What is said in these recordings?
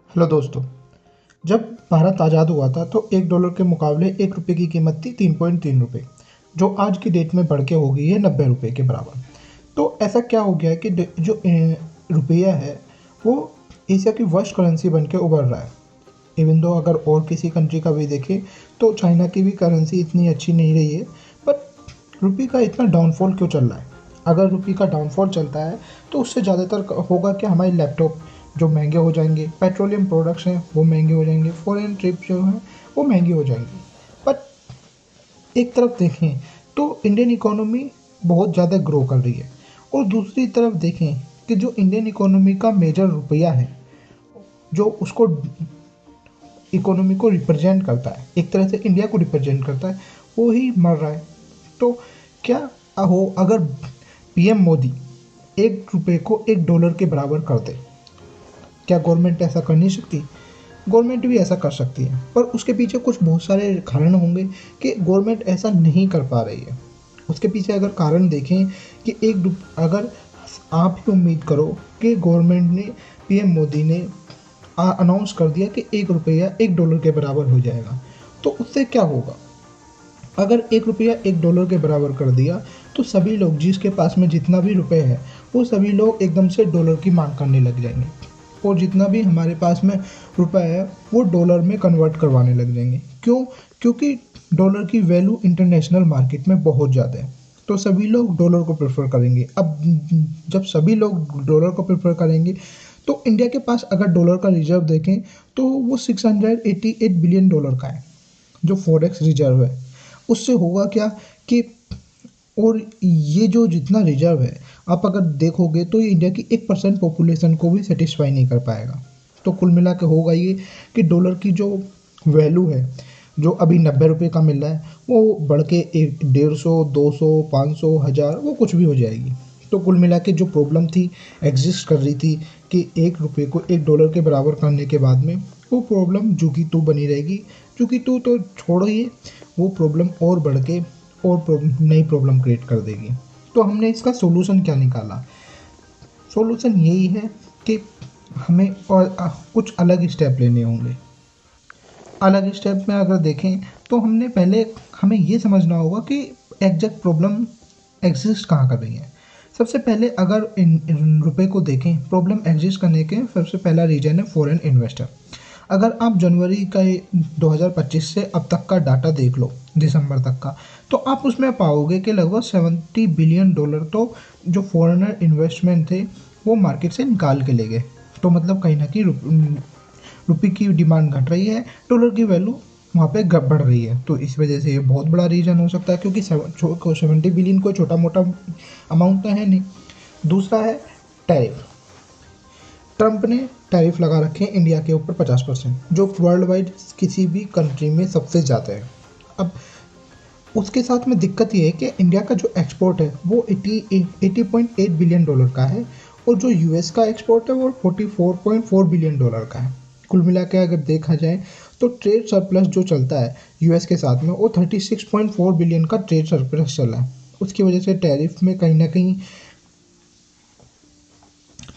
Hello दोस्तों। जब भारत आज़ाद हुआ था तो $1 के मुकाबले ₹1 की कीमत थी 3.3 रुपये, जो आज की डेट में बढ़ के हो गई है ₹90 के बराबर। तो ऐसा क्या हो गया है कि जो रुपया है वो एशिया की वर्स्ट करेंसी बन के उभर रहा है। इवन दो अगर और किसी कंट्री का भी देखें तो चाइना की भी करेंसी इतनी अच्छी नहीं रही है, बट रुपये का इतना डाउनफॉल क्यों चल रहा है? अगर रुपये का डाउनफॉल चलता है तो उससे ज़्यादातर होगा कि हमारे लैपटॉप जो महंगे हो जाएंगे, पेट्रोलियम प्रोडक्ट्स हैं वो महंगे हो जाएंगे, फॉरेन ट्रिप जो हैं वो महंगी हो जाएंगी। बट एक तरफ देखें तो इंडियन इकोनॉमी बहुत ज़्यादा ग्रो कर रही है, और दूसरी तरफ देखें कि जो इंडियन इकोनॉमी का मेजर रुपया है, जो उसको इकोनॉमी को रिप्रेजेंट करता है, एक तरह से इंडिया को रिप्रेजेंट करता है, वो ही मर रहा है। तो क्या हो अगर पीएम मोदी ₹1 को $1 के बराबर कर दे? क्या गवर्नमेंट ऐसा कर नहीं सकती? गवर्नमेंट भी ऐसा कर सकती है, पर उसके पीछे कुछ बहुत सारे कारण होंगे कि गवर्नमेंट ऐसा नहीं कर पा रही है। उसके पीछे अगर कारण देखें कि अगर आप ही उम्मीद करो कि गवर्नमेंट ने, पीएम मोदी ने अनाउंस कर दिया कि ₹1 $1 के बराबर हो जाएगा, तो उससे क्या होगा? अगर ₹1 $1 के बराबर कर दिया तो सभी लोग जिसके पास में जितना भी रुपए है वो सभी लोग एकदम से डॉलर की मांग करने लग जाएंगे, और जितना भी हमारे पास में रुपए है वो डॉलर में कन्वर्ट करवाने लग जाएंगे। क्यों? क्योंकि डॉलर की वैल्यू इंटरनेशनल मार्केट में बहुत ज़्यादा है, तो सभी लोग डॉलर को प्रेफर करेंगे। अब जब सभी लोग डॉलर को प्रेफर करेंगे तो इंडिया के पास अगर डॉलर का रिजर्व देखें तो वो $688 बिलियन का है, जो फॉरेक्स रिजर्व है। उससे होगा क्या कि, और ये जो जितना रिजर्व है आप अगर देखोगे तो ये इंडिया की 1% पॉपुलेशन को भी सेटिस्फाई नहीं कर पाएगा। तो कुल मिला के होगा ये कि डॉलर की जो वैल्यू है, जो अभी ₹90 का मिल रहा है, वो बढ़ के 150, 200, 500, 1000 वो कुछ भी हो जाएगी। तो कुल मिला के जो प्रॉब्लम थी, एग्जिस्ट कर रही थी कि ₹1 को $1 के बराबर करने के बाद में, वो प्रॉब्लम जू की तू बनी रहेगी। जू की तू तो छोड़ो ही, वो प्रॉब्लम और बढ़ के और नई प्रॉब्लम क्रिएट कर देगी। तो हमने इसका सॉल्यूशन क्या निकाला? सॉल्यूशन यही है कि हमें और कुछ अलग स्टेप लेने होंगे। अलग स्टेप में अगर देखें तो हमें ये समझना होगा कि एग्जैक्ट प्रॉब्लम एग्जिस्ट कहाँ कर रही है। सबसे पहले अगर इन रुपए को देखें, प्रॉब्लम एग्जिस्ट करने के सबसे पहला रीजन है फॉरेन इन्वेस्टर। अगर आप जनवरी का 2025 से अब तक का डाटा देख लो, दिसंबर तक का, तो आप उसमें पाओगे कि लगभग $70 बिलियन तो जो फॉरेनर इन्वेस्टमेंट थे वो मार्केट से निकाल के ले गए। तो मतलब कहीं ना कहीं रुपये की डिमांड घट रही है, डॉलर की वैल्यू वहाँ पे बढ़ रही है। तो इस वजह से ये बहुत बड़ा रीज़न हो सकता है, क्योंकि 70 बिलियन कोई छोटा मोटा अमाउंट तो है नहीं। दूसरा है टैरिफ। ट्रंप ने टैरिफ लगा रखे हैं इंडिया के ऊपर 50%, जो वर्ल्ड वाइड किसी भी कंट्री में सबसे ज़्यादा है। अब उसके साथ में दिक्कत ये है कि इंडिया का जो एक्सपोर्ट है वो $80.8 बिलियन का है, और जो यूएस का एक्सपोर्ट है वो $44.4 बिलियन का है। कुल मिला के अगर देखा जाए तो ट्रेड सरप्लस जो चलता है यूएस के साथ में, वो 36.4 बिलियन का ट्रेड सरप्लस चला है। उसकी वजह से टैरिफ में कहीं ना कहीं,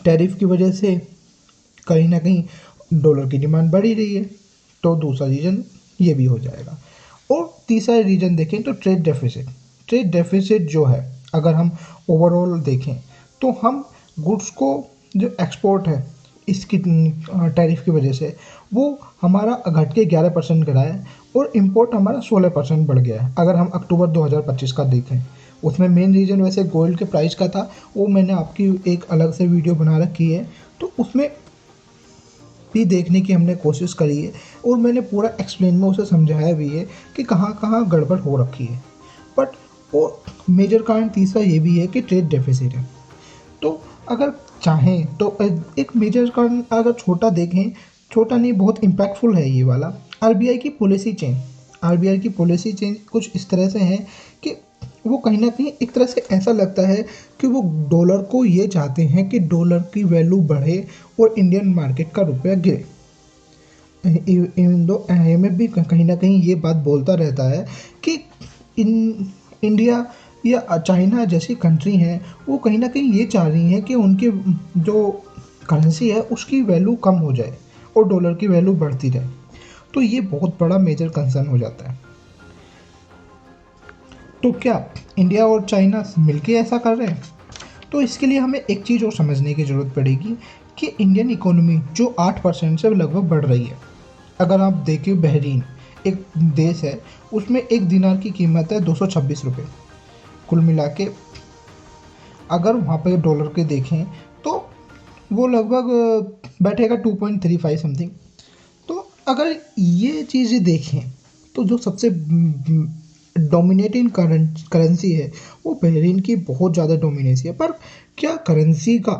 टैरिफ की वजह से कहीं ना कहीं डॉलर की डिमांड बढ़ ही रही है। तो दूसरा रीज़न ये भी हो जाएगा। और तीसरा रीज़न देखें तो ट्रेड डेफिसिट। ट्रेड डेफिसिट जो है, अगर हम ओवरऑल देखें तो हम गुड्स को, जो एक्सपोर्ट है इसकी टैरिफ की वजह से, वो हमारा घट के 11% गिरा है, और इंपोर्ट हमारा 16% बढ़ गया है। अगर हम अक्टूबर 2025 का देखें, उसमें मेन रीज़न वैसे गोल्ड के प्राइस का था, वो मैंने आपकी एक अलग से वीडियो बना रखी है, तो उसमें भी देखने की हमने कोशिश करी है, और मैंने पूरा एक्सप्लेन में उसे समझाया भी है कि कहाँ कहाँ गड़बड़ हो रखी है। बट और मेजर कारण तीसरा ये भी है कि ट्रेड डेफिसिट है। तो अगर चाहें तो एक मेजर कारण अगर छोटा देखें, छोटा नहीं बहुत इम्पैक्टफुल है ये वाला, आरबीआई की पॉलिसी चेंज। आरबीआई की पॉलिसी चेंज कुछ इस तरह से है कि वो कहीं ना कहीं एक तरह से ऐसा लगता है कि वो डॉलर को ये चाहते हैं कि डॉलर की वैल्यू बढ़े और इंडियन मार्केट का रुपया गिरे। इवन दो IMF भी कहीं ना कहीं ये बात बोलता रहता है कि इंडिया या चाइना जैसी कंट्री हैं, वो कहीं ना कहीं ये चाह रही हैं कि उनकी जो करेंसी है उसकी वैल्यू कम हो जाए और डॉलर की वैल्यू बढ़ती रहे, तो ये बहुत बड़ा मेजर कंसर्न हो जाता है। तो क्या इंडिया और चाइना मिलके ऐसा कर रहे हैं? तो इसके लिए हमें एक चीज़ और समझने की ज़रूरत पड़ेगी कि इंडियन इकोनॉमी जो 8% से लगभग बढ़ रही है। अगर आप देखें, बहरीन एक देश है, उसमें एक दिनार की कीमत है 226 रुपये। कुल मिला के अगर वहाँ पे डॉलर के देखें तो वो लगभग बैठेगा 2.35 समथिंग। तो अगर ये चीज़ें देखें तो जो सबसे डोमिनेटिंग करेंसी है वो बहरीन की बहुत ज़्यादा डोमिनेंसी है। पर क्या करेंसी का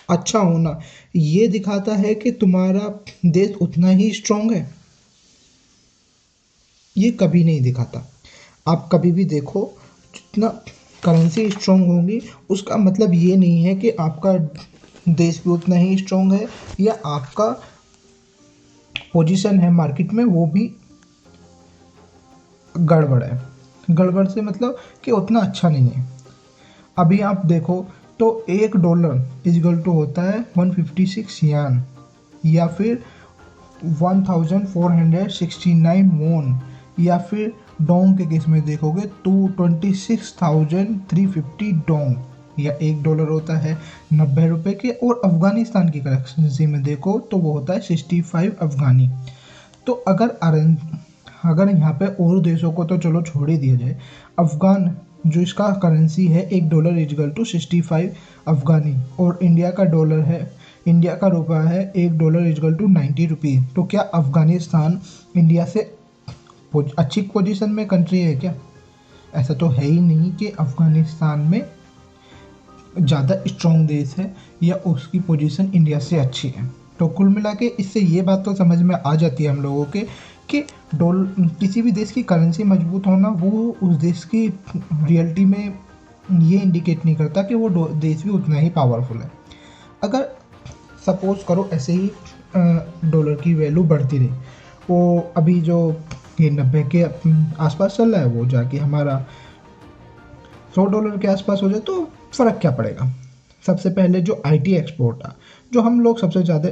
अच्छा होना ये दिखाता है कि तुम्हारा देश उतना ही स्ट्रांग है? ये कभी नहीं दिखाता। आप कभी भी देखो, जितना करेंसी स्ट्रांग होगी उसका मतलब ये नहीं है कि आपका देश भी उतना ही स्ट्रांग है या आपका पोजीशन है मार्केट में वो भी गड़बड़ है। गड़बड़ से मतलब कि उतना अच्छा नहीं है। अभी आप देखो तो $1 इजगल टू होता है 156 यान या फिर 1469 वोन, या फिर डोंग के केस में देखोगे तो 26,350 डोंग, या $1 होता है 90 रुपये के। और अफ़गानिस्तान की करेंसी में देखो तो वो होता है 65 अफ़गानी। तो अगर यहाँ पे और देशों को तो चलो छोड़ ही दिया जाए, अफ़गान जो इसका करेंसी है $1 इजगल टू 65 अफ़गानी, और इंडिया का रुपया है $1 इजगल टू 90 रुपये। तो क्या अफ़गानिस्तान इंडिया से अच्छी पोजीशन में कंट्री है क्या? ऐसा तो है ही नहीं कि अफ़गानिस्तान में ज़्यादा स्ट्रॉन्ग देश है या उसकी पोजीशन इंडिया से अच्छी है। तो कुल मिला के इससे ये बात तो समझ में आ जाती है हम लोगों के कि किसी भी देश की करेंसी मजबूत होना वो उस देश की रियलिटी में ये इंडिकेट नहीं करता कि वो देश भी उतना ही पावरफुल है। अगर सपोज करो ऐसे ही डॉलर की वैल्यू बढ़ती रही, वो अभी जो ये 90 के आसपास चल रहा है वो जाके हमारा $100 के आसपास हो जाए, तो फ़र्क क्या पड़ेगा? सबसे पहले जो आईटी एक्सपोर्ट है, जो हम लोग सबसे ज़्यादा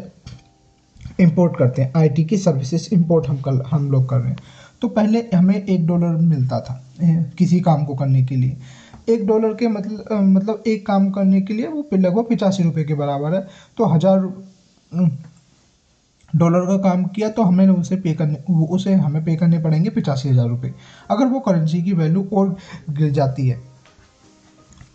इंपोर्ट करते हैं, आईटी की सर्विसेज इंपोर्ट हम लोग कर रहे हैं। तो पहले हमें $1 मिलता था किसी काम को करने के लिए। $1 के मतलब एक काम करने के लिए वो लगभग 85 रुपये के बराबर है। तो $1,000 का काम किया तो हमें हमें पे करने पड़ेंगे 85,000 रुपये। अगर वो करेंसी की वैल्यू और गिर जाती है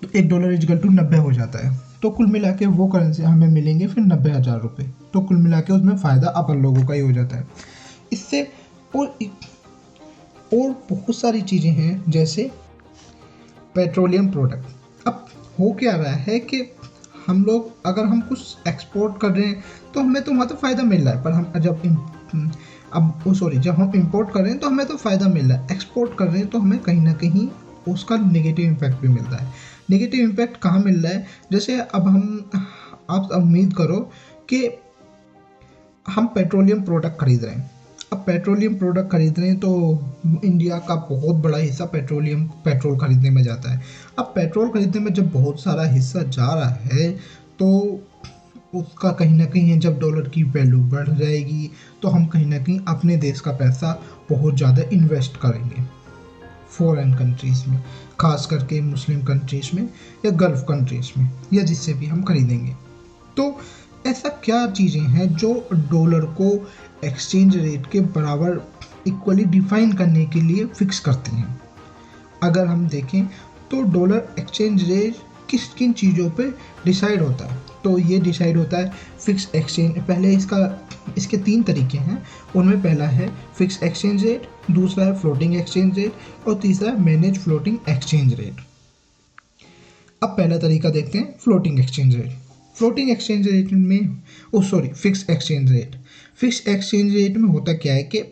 तो $1 इजगल टू 90 हो जाता है। तो कुल मिला के वो करेंसी हमें मिलेंगे फिर 90,000 रुपये। तो कुल मिला के उसमें फ़ायदा अपन लोगों का ही हो जाता है। इससे और बहुत सारी चीज़ें हैं, जैसे पेट्रोलियम प्रोडक्ट। अब हो क्या रहा है कि हम लोग अगर हम कुछ एक्सपोर्ट कर रहे हैं तो हमें तो वहाँ तो फ़ायदा मिल रहा है, पर हम जब हम इंपोर्ट कर रहे हैं तो हमें तो फ़ायदा मिल रहा है। एक्सपोर्ट कर रहे हैं तो हमें कहीं ना कहीं उसका नेगेटिव इम्पैक्ट भी मिल रहा है। नेगेटिव इम्पैक्ट कहाँ मिल रहा है? जैसे अब आप उम्मीद करो कि हम पेट्रोलियम प्रोडक्ट खरीद रहे हैं। अब पेट्रोलियम प्रोडक्ट खरीद रहे हैं तो इंडिया का बहुत बड़ा हिस्सा पेट्रोल खरीदने में जाता है। अब पेट्रोल खरीदने में जब बहुत सारा हिस्सा जा रहा है तो उसका कहीं ना कहीं जब डॉलर की वैल्यू बढ़ जाएगी तो हम कहीं ना कहीं अपने देश का पैसा बहुत ज़्यादा इन्वेस्ट करेंगे फॉरेन कंट्रीज़ में, खास करके मुस्लिम कंट्रीज़ में या गल्फ़ कंट्रीज़ में, या जिससे भी हम खरीदेंगे। तो ऐसा क्या चीज़ें हैं जो डॉलर को एक्सचेंज रेट के बराबर इक्वली डिफाइन करने के लिए फ़िक्स करती हैं? अगर हम देखें तो डॉलर एक्सचेंज रेट किन चीज़ों पे डिसाइड होता है? तो ये डिसाइड होता है फिक्स एक्सचेंज। पहले इसके 3 तरीके हैं। उनमें पहला है फिक्स एक्सचेंज रेट, दूसरा है फ्लोटिंग एक्सचेंज रेट और तीसरा है मैनेज फ्लोटिंग एक्सचेंज रेट। अब पहला तरीका देखते हैं, floating exchange rate. Floating exchange rate में fix exchange rate. Fix exchange rate में होता क्या है कि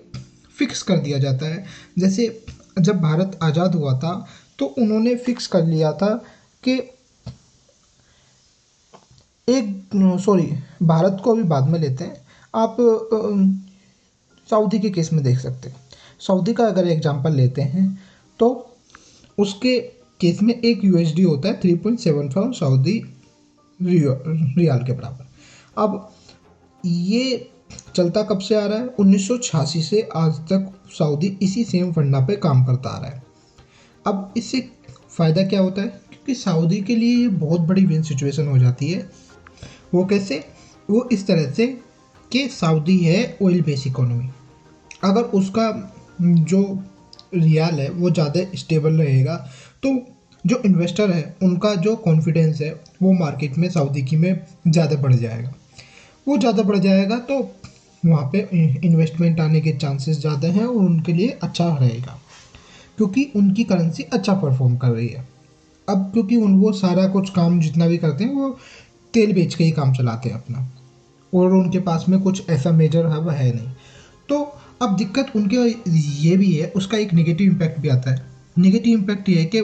फिक्स कर दिया जाता है। जैसे जब भारत आज़ाद हुआ था तो उन्होंने फिक्स कर लिया था कि भारत को अभी बाद में लेते हैं। आप सऊदी के केस में देख सकते हैं। सऊदी का अगर एग्जांपल लेते हैं तो उसके केस में एक USD होता है 3.75 सऊदी रियाल के बराबर। अब ये चलता कब से आ रहा है? 1986 से आज तक सऊदी इसी सेम फंडा पे काम करता आ रहा है। अब इससे फ़ायदा क्या होता है? क्योंकि सऊदी के लिए ये बहुत बड़ी विन सिचुएशन हो जाती है। वो कैसे? वो इस तरह से कि सऊदी है ऑयल बेस इकोनॉमी, अगर उसका जो रियाल है वो ज़्यादा स्टेबल रहेगा तो जो इन्वेस्टर है उनका जो कॉन्फिडेंस है वो मार्केट में सऊदी की में ज़्यादा बढ़ जाएगा। वो ज़्यादा बढ़ जाएगा तो वहाँ पे इन्वेस्टमेंट आने के चांसेस ज़्यादा हैं और उनके लिए अच्छा रहेगा, क्योंकि उनकी करेंसी अच्छा परफॉर्म कर रही है। अब क्योंकि उन वो सारा कुछ काम जितना भी करते हैं वो तेल बेच के ही काम चलाते हैं अपना, और उनके पास में कुछ ऐसा मेजर हब है नहीं। तो अब दिक्कत उनके ये भी है, उसका एक नेगेटिव इम्पैक्ट भी आता है। नेगेटिव इम्पैक्ट ये है कि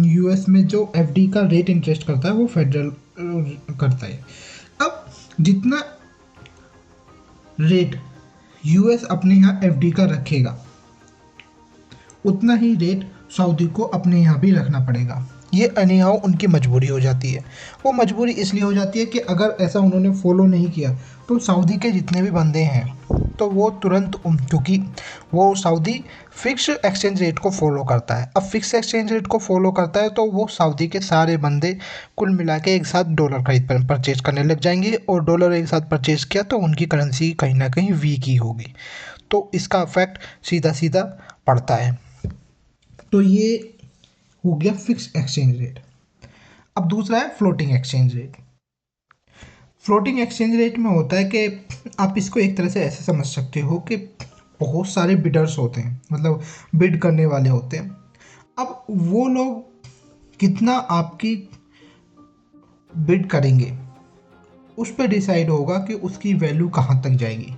यूएस में जो एफडी का रेट इंटरेस्ट करता है वो फेडरल करता है। अब जितना रेट यूएस अपने यहाँ एफडी का रखेगा उतना ही रेट सऊदी को अपने यहाँ भी रखना पड़ेगा। ये अनिहाउ उनकी मजबूरी हो जाती है। वो मजबूरी इसलिए हो जाती है कि अगर ऐसा उन्होंने फॉलो नहीं किया तो सऊदी के जितने भी बंदे हैं तो वो तुरंत क्योंकि वो सऊदी फिक्स एक्सचेंज रेट को फॉलो करता है। अब फिक्स एक्सचेंज रेट को फॉलो करता है तो वो सऊदी के सारे बंदे कुल मिला के एक साथ डॉलर खरीद परचेज करने लग जाएंगे, और डॉलर एक साथ परचेज किया तो उनकी करेंसी कहीं ना कहीं वीक ही होगी। तो इसका इफेक्ट सीधा सीधा पड़ता है। तो ये हो गया फिक्स एक्सचेंज रेट। अब दूसरा है floating exchange rate. Floating exchange rate में होता है कि आप इसको एक तरह से ऐसे समझ सकते हो कि बहुत सारे बिडर्स होते हैं, मतलब बिड करने वाले होते हैं। अब वो लोग कितना आपकी बिड करेंगे उस पर डिसाइड होगा कि उसकी वैल्यू कहाँ तक जाएगी।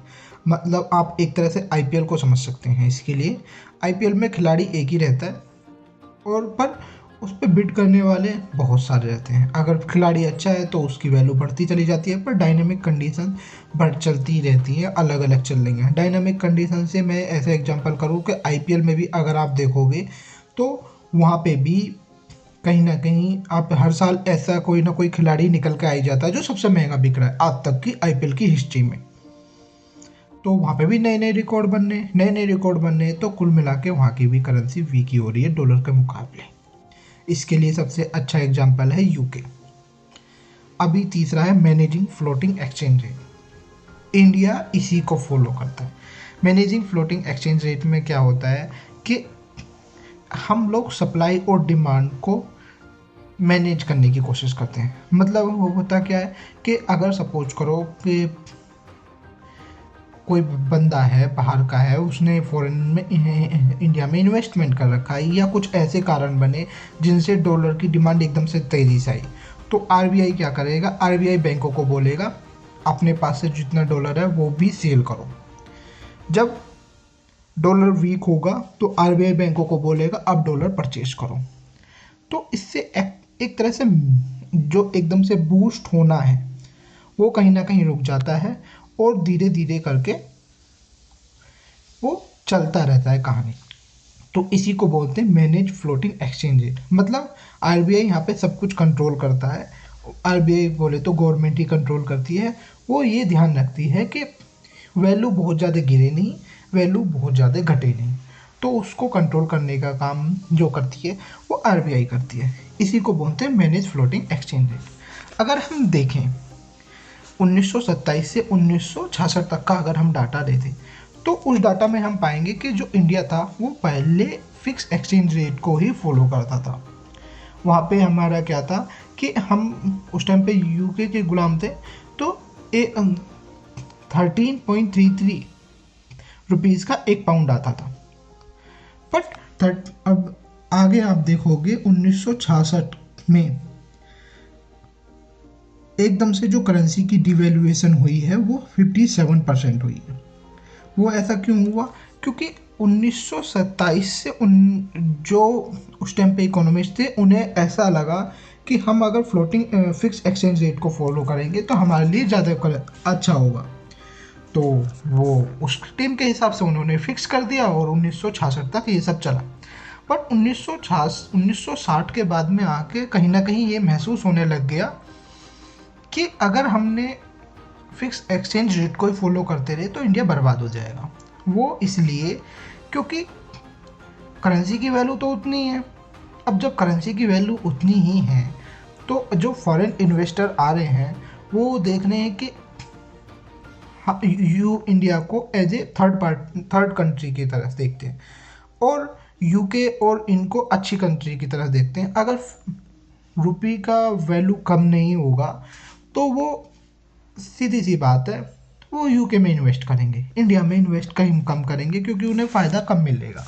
मतलब आप एक तरह से आईपीएल को समझ सकते हैं। इसके लिए आईपीएल में खिलाड़ी एक ही रहता है और पर उस पर बिड करने वाले बहुत सारे रहते हैं। अगर खिलाड़ी अच्छा है तो उसकी वैल्यू बढ़ती चली जाती है, पर डायनामिक कंडीशन बढ़ चलती रहती है, अलग अलग चल रही हैं। डायनामिक कंडीशन से मैं ऐसे एग्जांपल करूँ कि आईपीएल में भी अगर आप देखोगे तो वहाँ पे भी कहीं ना कहीं आप हर साल ऐसा कोई ना कोई खिलाड़ी निकल के आ ही जाता है जो सबसे महंगा बिक रहा है आज तक की आईपीएल की हिस्ट्री में। तो वहाँ पे भी नए नए रिकॉर्ड बनने, तो कुल मिला के वहाँ की भी करेंसी वीक ही हो रही है डॉलर के मुकाबले। इसके लिए सबसे अच्छा एग्जांपल है यूके। अभी तीसरा है managing floating exchange rate. India इसी को फॉलो करता है। मैनेजिंग फ्लोटिंग एक्सचेंज रेट में क्या होता है कि हम लोग सप्लाई और डिमांड को मैनेज करने की कोशिश करते हैं। मतलब वो होता क्या है कि अगर सपोज करो कि कोई बंदा है बाहर का है, उसने फॉरेन में इंडिया में इन्वेस्टमेंट कर रखा है, या कुछ ऐसे कारण बने जिनसे डॉलर की डिमांड एकदम से तेज़ी से आई, तो आरबीआई क्या करेगा? आरबीआई बैंकों को बोलेगा अपने पास से जितना डॉलर है वो भी सेल करो। जब डॉलर वीक होगा तो आरबीआई बैंकों को बोलेगा अब डॉलर परचेज करो। तो इससे एक तरह से जो एकदम से बूस्ट होना है वो कहीं ना कहीं रुक जाता है, और धीरे धीरे करके वो चलता रहता है कहानी। तो इसी को बोलते हैं मैनेज फ्लोटिंग एक्सचेंज रेट। मतलब आरबीआई यहाँ पे सब कुछ कंट्रोल करता है। आरबीआई बोले तो गवर्नमेंट ही कंट्रोल करती है। वो ये ध्यान रखती है कि वैल्यू बहुत ज़्यादा गिरे नहीं, वैल्यू बहुत ज़्यादा घटे नहीं। तो उसको कंट्रोल करने का काम जो करती है वो आरबीआई करती है। इसी को बोलते हैं मैनेज फ्लोटिंग एक्सचेंज रेट। अगर हम देखें 1927 से 1966 तक का अगर हम डाटा देते तो उस डाटा में हम पाएंगे कि जो इंडिया था वो पहले फिक्स एक्सचेंज रेट को ही फॉलो करता था। वहाँ पे हमारा क्या था कि हम उस टाइम पे यूके के गुलाम थे, तो 13.33 रुपीज़ का एक पाउंड आता था। बट अब आगे आप देखोगे 1966 में एकदम से जो करेंसी की डिवेल्युएशन हुई है वो 57% हुई है। वो ऐसा क्यों हुआ? क्योंकि 1927 से जो उस टाइम पे इकोनॉमिस्ट थे उन्हें ऐसा लगा कि हम अगर फ्लोटिंग फिक्स एक्सचेंज रेट को फॉलो करेंगे तो हमारे लिए ज़्यादा अच्छा होगा। तो वो उस टाइम के हिसाब से उन्होंने फिक्स कर दिया और 1966 तक ये सब चला। बट 1960 के बाद में आके कहीं ना कहीं ये महसूस होने लग गया कि अगर हमने फिक्स एक्सचेंज रेट को ही फॉलो करते रहे तो इंडिया बर्बाद हो जाएगा। वो इसलिए क्योंकि करेंसी की वैल्यू तो उतनी है। अब जब करेंसी की वैल्यू उतनी ही है तो जो फॉरेन इन्वेस्टर आ रहे हैं वो देख रहे हैं कि इंडिया को एज ए थर्ड कंट्री की तरह देखते हैं और यूके और इनको अच्छी कंट्री की तरह देखते हैं। अगर रुपये का वैल्यू कम नहीं होगा तो वो सीधी सी बात है वो यूके में इन्वेस्ट करेंगे, इंडिया में इन्वेस्ट कहीं कम करेंगे क्योंकि उन्हें फ़ायदा कम मिलेगा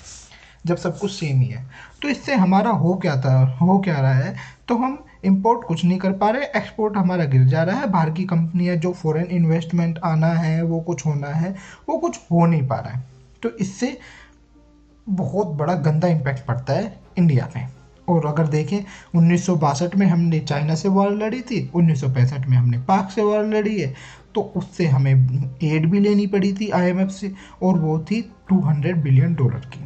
जब सब कुछ सेम ही है। तो इससे हमारा हो क्या रहा है, तो हम इंपोर्ट कुछ नहीं कर पा रहे, एक्सपोर्ट हमारा गिर जा रहा है। बाहर की कंपनियां जो फॉरेन इन्वेस्टमेंट आना है वो कुछ होना है वो कुछ हो नहीं पा रहा है। तो इससे बहुत बड़ा गंदा इम्पैक्ट पड़ता है इंडिया में। और अगर देखें 1962 में हमने चाइना से वॉर लड़ी थी, 1965 में हमने पाक से वॉर लड़ी है, तो उससे हमें एड भी लेनी पड़ी थी आईएमएफ से और वो थी $200 बिलियन की।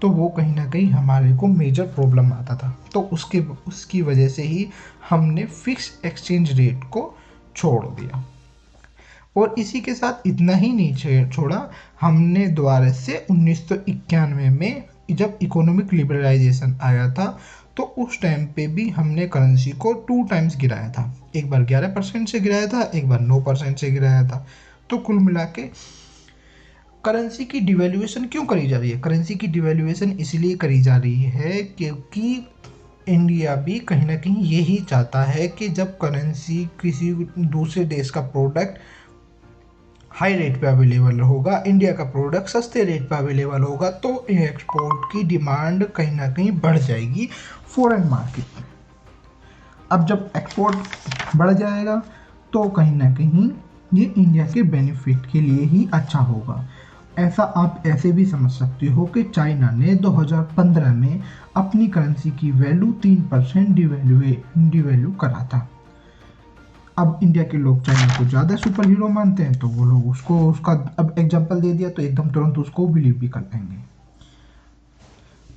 तो वो कहीं ना कहीं हमारे को मेजर प्रॉब्लम आता था। तो उसकी वजह से ही हमने फिक्स एक्सचेंज रेट को छोड़ दिया। और इसी के साथ इतना ही नहीं छोड़ा, हमने दोबारा से 1991 में जब इकोनॉमिक लिबरलाइजेशन आया था तो उस टाइम पे भी हमने करेंसी को 2 टाइम्स गिराया था। एक बार 11% से गिराया था, एक बार 9% से गिराया था। तो कुल मिला के करेंसी की डिवैल्यूएशन क्यों करी जा रही है? करेंसी की डिवैल्यूएशन इसलिए करी जा रही है क्योंकि इंडिया भी कहीं ना कहीं यही चाहता है कि जब करेंसी किसी दूसरे देश का प्रोडक्ट हाई रेट पे अवेलेबल होगा, इंडिया का प्रोडक्ट सस्ते रेट पे अवेलेबल होगा, तो एक्सपोर्ट की डिमांड कहीं ना कहीं बढ़ जाएगी फॉरेन मार्केट में। अब जब एक्सपोर्ट बढ़ जाएगा तो कहीं ना कहीं ये इंडिया के बेनिफिट के लिए ही अच्छा होगा। ऐसा आप ऐसे भी समझ सकते हो कि चाइना ने 2015 में अपनी करेंसी की वैल्यू 3% डिवैल्यू करा था। अब इंडिया के लोग चाइना को ज़्यादा सुपर हीरो मानते हैं तो वो लोग उसका अब एग्जांपल दे दिया तो एकदम तुरंत उसको बिलीव भी कर लेंगे।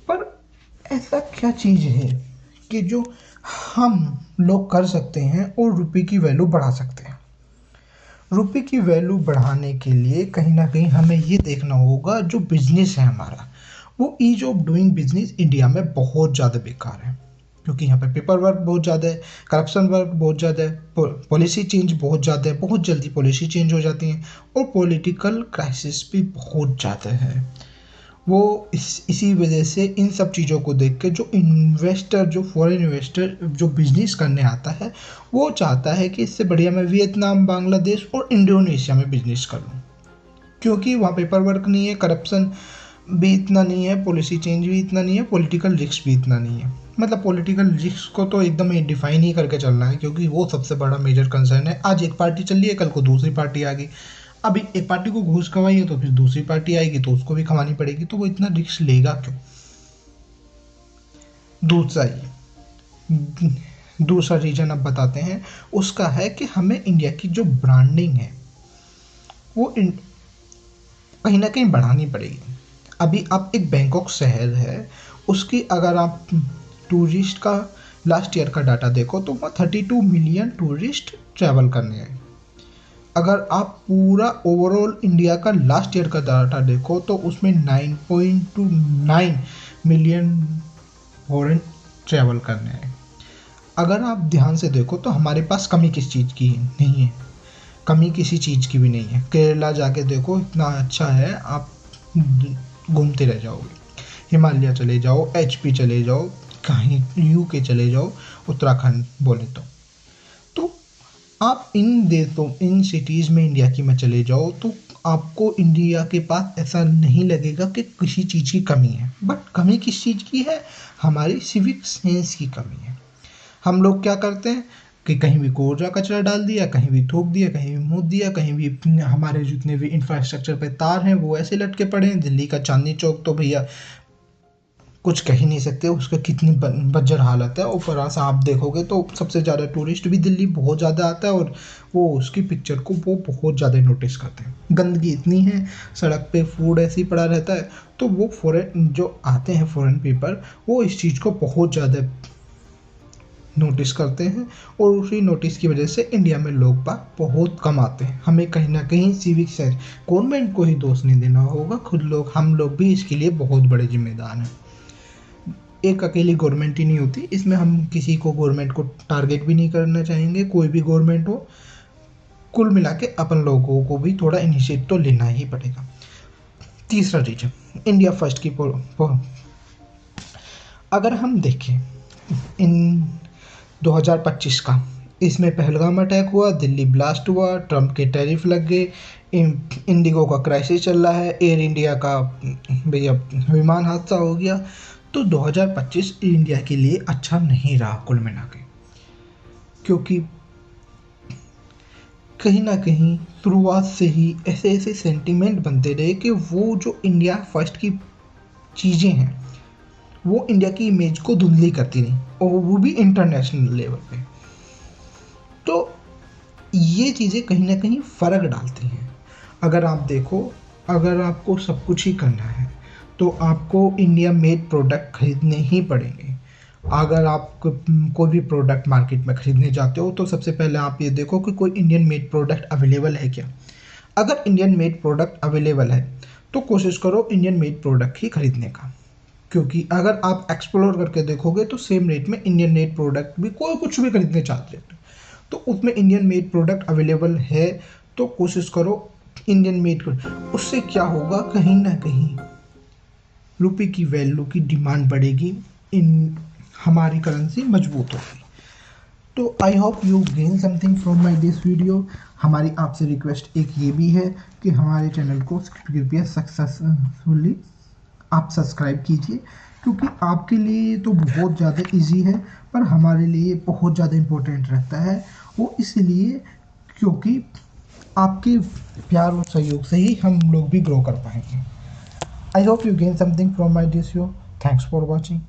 पर ऐसा क्या चीज़ है कि जो हम लोग कर सकते हैं और रुपये की वैल्यू बढ़ा सकते हैं? रुपये की वैल्यू बढ़ाने के लिए कहीं ना कहीं हमें ये देखना होगा जो बिजनेस है हमारा, वो ease of doing business India में बहुत ज़्यादा बेकार है। क्योंकि यहाँ पे पेपर वर्क बहुत ज़्यादा है, करप्शन वर्क बहुत ज़्यादा है, पॉलिसी चेंज बहुत ज़्यादा है, बहुत जल्दी पॉलिसी चेंज हो जाती हैं और पॉलिटिकल क्राइसिस भी बहुत ज़्यादा है। वो इसी वजह से इन सब चीज़ों को देख के जो फॉरेन इन्वेस्टर जो बिजनेस करने आता है वो चाहता है कि इससे बढ़िया मैं वियतनाम, बांग्लादेश और इंडोनेशिया में बिजनेस करूँ, क्योंकि वहाँ पेपर वर्क नहीं है, करप्शन भी इतना नहीं है, पॉलिसी चेंज भी इतना नहीं है, पॉलिटिकल रिस्क भी इतना नहीं है। मतलब पॉलिटिकल रिस्क को तो एकदम डिफाइन ही करके चलना है क्योंकि वो सबसे बड़ा मेजर कंसर्न है। आज एक पार्टी चल रही है, कल को दूसरी पार्टी आ गई, अभी एक पार्टी को घूस खवाई है तो फिर दूसरी पार्टी आएगी तो उसको भी खवानी पड़ेगी, तो वो इतना रिस्क लेगा क्यों? दूसरा रीजन अब बताते हैं, उसका है कि हमें इंडिया की जो ब्रांडिंग है वो कहीं ना कहीं बढ़ानी पड़ेगी। अभी आप एक बैंकॉक शहर है, उसकी अगर आप टूरिस्ट का लास्ट ईयर का डाटा देखो तो वहाँ 32 मिलियन टूरिस्ट ट्रैवल करने आए। अगर आप पूरा ओवरऑल इंडिया का लास्ट ईयर का डाटा देखो तो उसमें 9.29 मिलियन फॉरेन ट्रैवल करने आए। अगर आप ध्यान से देखो तो हमारे पास कमी किस चीज़ की नहीं है, कमी किसी चीज़ की भी नहीं है। केरला जाके देखो, इतना अच्छा है, आप घूमते रह जाओगे। हिमालय चले जाओ, HP चले जाओ, कहीं UK चले जाओ, उत्तराखंड बोले तो आप इन सिटीज़ में इंडिया की में चले जाओ तो आपको इंडिया के पास ऐसा नहीं लगेगा कि किसी चीज़ की कमी है। बट कमी किस चीज़ की है? हमारी सिविक सेंस की कमी है। हम लोग क्या करते हैं कि कहीं भी कूड़ा कचरा डाल दिया, कहीं भी थूक दिया, कहीं भी मुँह दिया, कहीं भी हमारे जितने भी इंफ्रास्ट्रक्चर पे तार हैं वो ऐसे लटके पड़े हैं। दिल्ली का चांदनी चौक तो भैया कुछ कह ही नहीं सकते, उसका कितनी बंजर हालत है। ऊपर से आप देखोगे तो सबसे ज़्यादा टूरिस्ट भी दिल्ली बहुत ज़्यादा आता है और वो उसकी पिक्चर को वो बहुत ज़्यादा नोटिस करते हैं। गंदगी इतनी है, सड़क पे फूड ऐसे ही पड़ा रहता है, तो वो फॉरेन जो आते हैं फॉरेन पीपल वो इस चीज़ को बहुत ज़्यादा नोटिस करते हैं और उसी नोटिस की वजह से इंडिया में लोग बाग बहुत कम आते हैं। हमें कहीं ना कहीं सिविक सेंस, गवर्नमेंट को ही दोष नहीं देना होगा, खुद लोग, हम लोग भी इसके लिए बहुत बड़े जिम्मेदार हैं। एक अकेली गवर्नमेंट ही नहीं होती, इसमें हम किसी को, गवर्नमेंट को टारगेट भी नहीं करना चाहेंगे, कोई भी गवर्नमेंट हो। कुल मिला के अपन लोगों को भी थोड़ा इनिशिएटिव तो लेना ही पड़ेगा। तीसरा रीजन, इंडिया फर्स्ट की अगर हम देखें इन 2025 का, इसमें पहलगाम अटैक हुआ, दिल्ली ब्लास्ट हुआ, ट्रंप के टैरिफ लग गए, इंडिगो का क्राइसिस चल रहा है, एयर इंडिया का भैया विमान हादसा हो गया। तो 2025 इंडिया के लिए अच्छा नहीं रहा कुल मिला के, क्योंकि कहीं ना कहीं शुरुआत से ही ऐसे ऐसे सेंटिमेंट बनते रहे कि वो जो इंडिया फर्स्ट की चीज़ें हैं वो इंडिया की इमेज को धुंधली करती रही, और वो भी इंटरनेशनल लेवल पे। तो ये चीज़ें कहीं ना कहीं फ़र्क डालती हैं। अगर आप देखो, अगर आपको सब कुछ ही करना है तो आपको इंडिया मेड प्रोडक्ट खरीदने ही पड़ेंगे। अगर आप कोई भी प्रोडक्ट मार्केट में खरीदने जाते हो तो सबसे पहले आप ये देखो कि कोई इंडियन मेड प्रोडक्ट अवेलेबल है क्या। अगर इंडियन मेड प्रोडक्ट अवेलेबल है तो कोशिश करो इंडियन मेड प्रोडक्ट ही खरीदने का, क्योंकि अगर आप एक्सप्लोर करके देखोगे तो सेम रेट में इंडियन मेड प्रोडक्ट भी कोई कुछ भी खरीदने चाहते हैं तो उसमें इंडियन मेड प्रोडक्ट अवेलेबल है, तो कोशिश करो इंडियन मेड। उससे क्या होगा, कहीं ना कहीं रुपये की वैल्यू की डिमांड बढ़ेगी, इन हमारी करेंसी मजबूत होगी। तो I hope you gain something from my this video. हमारी आपसे रिक्वेस्ट एक ये भी है कि हमारे चैनल को कृपया सक्सेसफुली आप सब्सक्राइब कीजिए, क्योंकि आपके लिए तो बहुत ज़्यादा इजी है पर हमारे लिए बहुत ज़्यादा इम्पोर्टेंट रहता है। वो इसलिए क्योंकि आपके प्यार और सहयोग से ही हम लोग भी ग्रो कर पाएंगे। I hope you gain something from my this video. Thanks for watching.